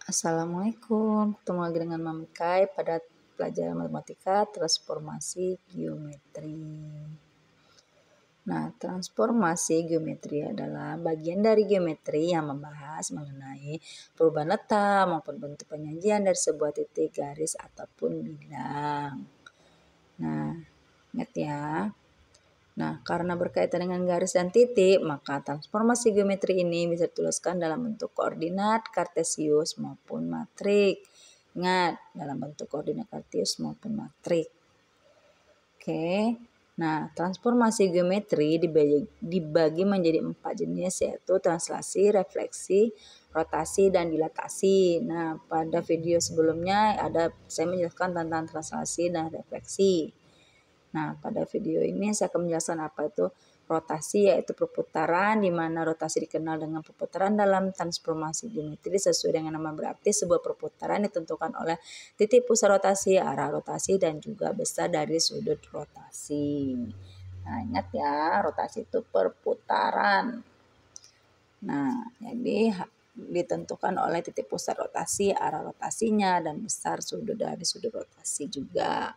Assalamualaikum, ketemu lagi dengan Mami Kai pada pelajaran matematika transformasi geometri. Nah, transformasi geometri adalah bagian dari geometri yang membahas mengenai perubahan letak maupun bentuk penyajian dari sebuah titik, garis, ataupun bidang. Nah, ingat ya. Nah, karena berkaitan dengan garis dan titik, maka transformasi geometri ini bisa dituliskan dalam bentuk koordinat kartesius maupun matrik. Ingat, dalam bentuk koordinat kartesius maupun matrik. Oke. Nah, transformasi geometri dibagi menjadi 4 jenis, yaitu translasi, refleksi, rotasi, dan dilatasi. Nah, pada video sebelumnya saya menjelaskan tentang translasi dan refleksi. Nah, pada video ini saya akan menjelaskan apa itu rotasi, yaitu perputaran, di mana rotasi dikenal dengan perputaran dalam transformasi geometri sesuai dengan nama berarti sebuah perputaran ditentukan oleh titik pusat rotasi, arah rotasi, dan juga besar dari sudut rotasi. Nah, ingat ya, rotasi itu perputaran. Nah, jadi ditentukan oleh titik pusat rotasi, arah rotasinya, dan besar dari sudut rotasi juga.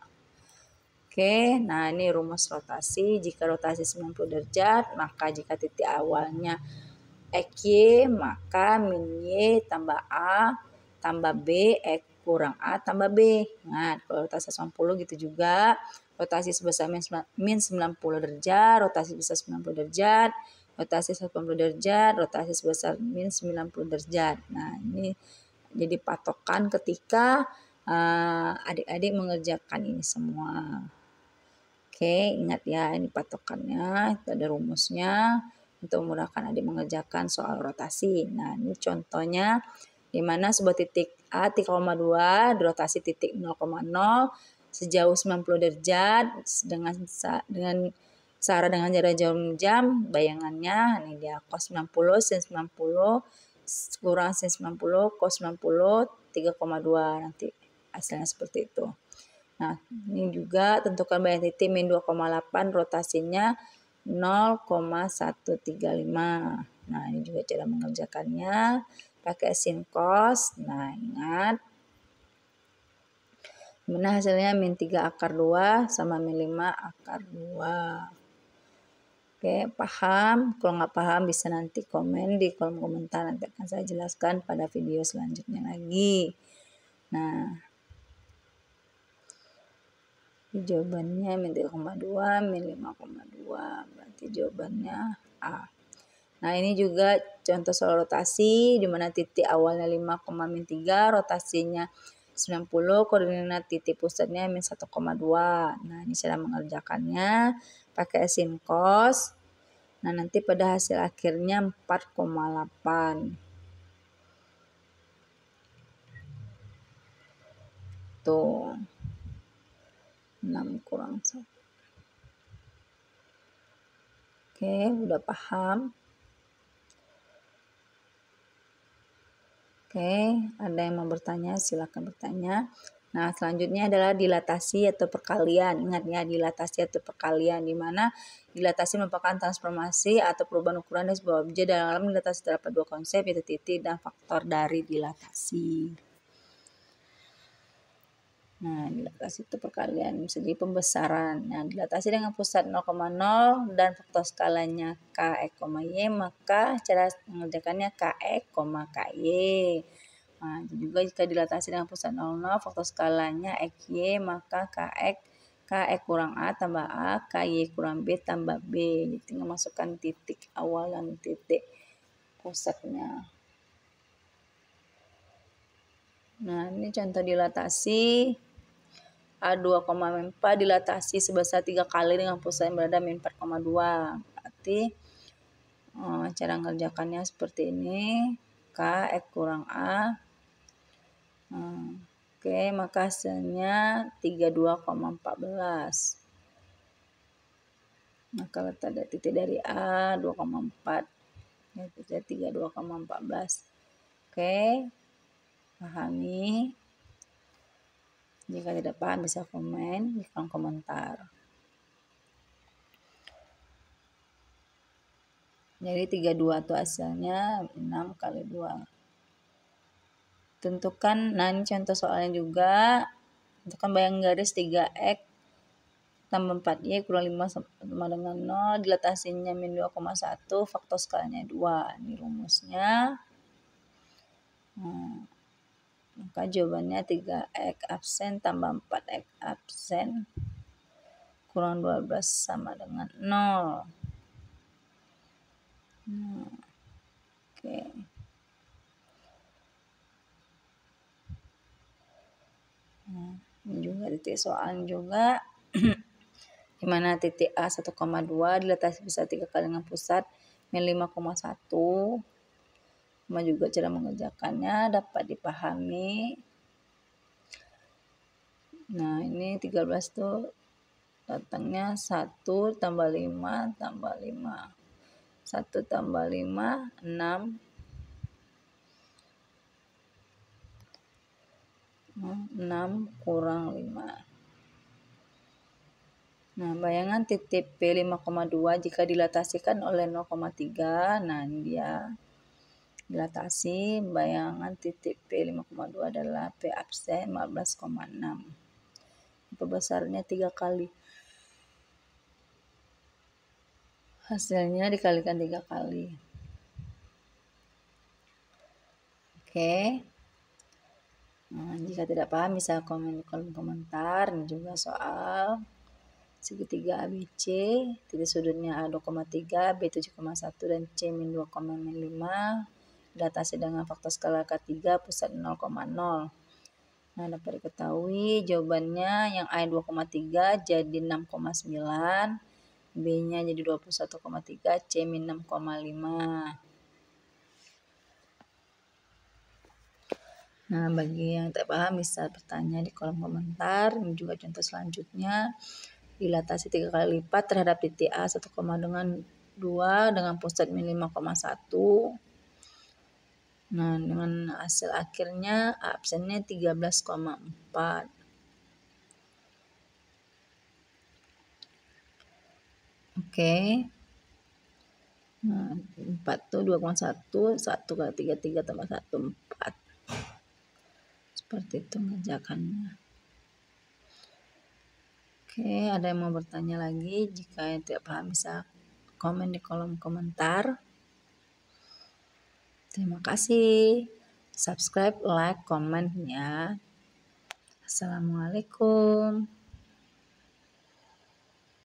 Oke, nah ini rumus rotasi. Jika rotasi 90 derajat, maka jika titik awalnya XY, maka min Y tambah A tambah B, X kurang A tambah B. Nah, kalau rotasi 90 gitu juga. Rotasi sebesar min 90 derajat, rotasi sebesar 90 derajat, rotasi 180 derajat, rotasi sebesar min 90 derajat. Nah, ini jadi patokan ketika adik-adik mengerjakan ini semua. Oke, ingat ya, ini patokannya, itu ada rumusnya untuk memudahkan adik mengerjakan soal rotasi. Nah, ini contohnya di mana sebuah titik A 3,2 dirotasi titik 0,0 sejauh 90 derajat dengan searah dengan jarak jam. Bayangannya ini dia cos 90 sin 90 kurang sin 90 cos 90 3,2, nanti hasilnya seperti itu. Nah, ini juga tentukan bayan titik min 2,8, rotasinya 0,135. Nah, ini juga cara mengerjakannya pakai sin cos. Nah, ingat. Mana hasilnya min 3 akar 2 sama min 5 akar 2. Oke, paham? Kalau nggak paham bisa nanti komen di kolom komentar. Nanti akan saya jelaskan pada video selanjutnya lagi. Nah, jawabannya min 3,2, min 5,2. Berarti jawabannya A. Nah, ini juga contoh soal rotasi di mana titik awalnya 5, min 3, rotasinya 90, koordinat titik pusatnya min 1,2. Nah, ini cara mengerjakannya pakai sin cos. Nah, nanti pada hasil akhirnya 4,8. Tuh. 6 kurang 1. Oke, udah paham? Oke, ada yang mau bertanya, silakan bertanya. Nah, selanjutnya adalah dilatasi atau perkalian. Ingat ya, dilatasi atau perkalian, di mana dilatasi merupakan transformasi atau perubahan ukuran dari sebuah objek. Dalam dilatasi terdapat dua konsep, yaitu titik dan faktor dari dilatasi. Nah, dilatasi itu perkalian, bisa jadi pembesaran. Nah, dilatasi dengan pusat 0,0 dan faktor skalanya Kx, Y, maka cara mengerjakannya Kx, Ky. Nah, juga jika dilatasi dengan pusat 00, faktor skalanya XY, maka Kx kurang A tambah A, Ky kurang B tambah B. Jadi tinggal masukkan titik awal dan titik pusatnya. Nah, ini contoh dilatasi. A2,4 dilatasi sebesar 3 kali dengan pusat yang berada min 4,2. Berarti cara mengerjakannya seperti ini. Kx kurang A. Oke, maka hasilnya 32,14. Maka letak titik dari A 2,4. Titik 32,14. Oke, pahami. Jika tidak paham bisa komen di kolom komentar. Jadi 32 itu hasilnya 6 kali 2. Tentukan, nah ini contoh soalnya juga. Tentukan bayang garis 3x tambah 4y kurang 5 sama dengan 0, dilatasinya min 2,1, faktor skalanya 2. Ini rumusnya. Nah, maka jawabannya 3x absen tambah 4x absen kurang 12 sama dengan 0. Oke. Ini juga titik soal juga. Di mana titik A 1,2 dilatasi bisa 3 kali dengan pusat min 5,1. Sama juga cara mengerjakannya dapat dipahami. Nah, ini 13 tuh datangnya 1 tambah 5 tambah 5. 1 tambah 5, 6. 6 kurang 5. Nah, bayangan titik P 5,2 jika dilatasikan oleh 0,3. Nah, ini dia. Dilatasi bayangan titik P 5,2 adalah P absen 15,6. Perbesarnya 3 kali. Hasilnya dikalikan 3 kali. Oke. Nah, jika tidak paham bisa komen di kolom komentar. Ini juga soal segitiga ABC, titik sudutnya A 2,3, B 7,1 dan C min 2,5. Dilatasi dengan faktor skala K3 pusat 0,0. Nah, dapat diketahui jawabannya yang A 2,3 jadi 6,9, B-nya jadi 21,3, C min 6,5. Nah, bagi yang tak paham bisa bertanya di kolom komentar. Ini juga contoh selanjutnya. Dilatasi 3 kali lipat terhadap titik A 1, dengan 2 dengan pusat min 5,1. Nah, dengan hasil akhirnya absennya 13,4. Oke. Nah, 4 tuh 2,1, 1 kali 3, 3 tambah 1, 4. Seperti itu mengerjakannya. Oke, ada yang mau bertanya lagi? Jika yang tidak paham bisa komen di kolom komentar. Terima kasih. Subscribe, like, komen ya. Assalamualaikum.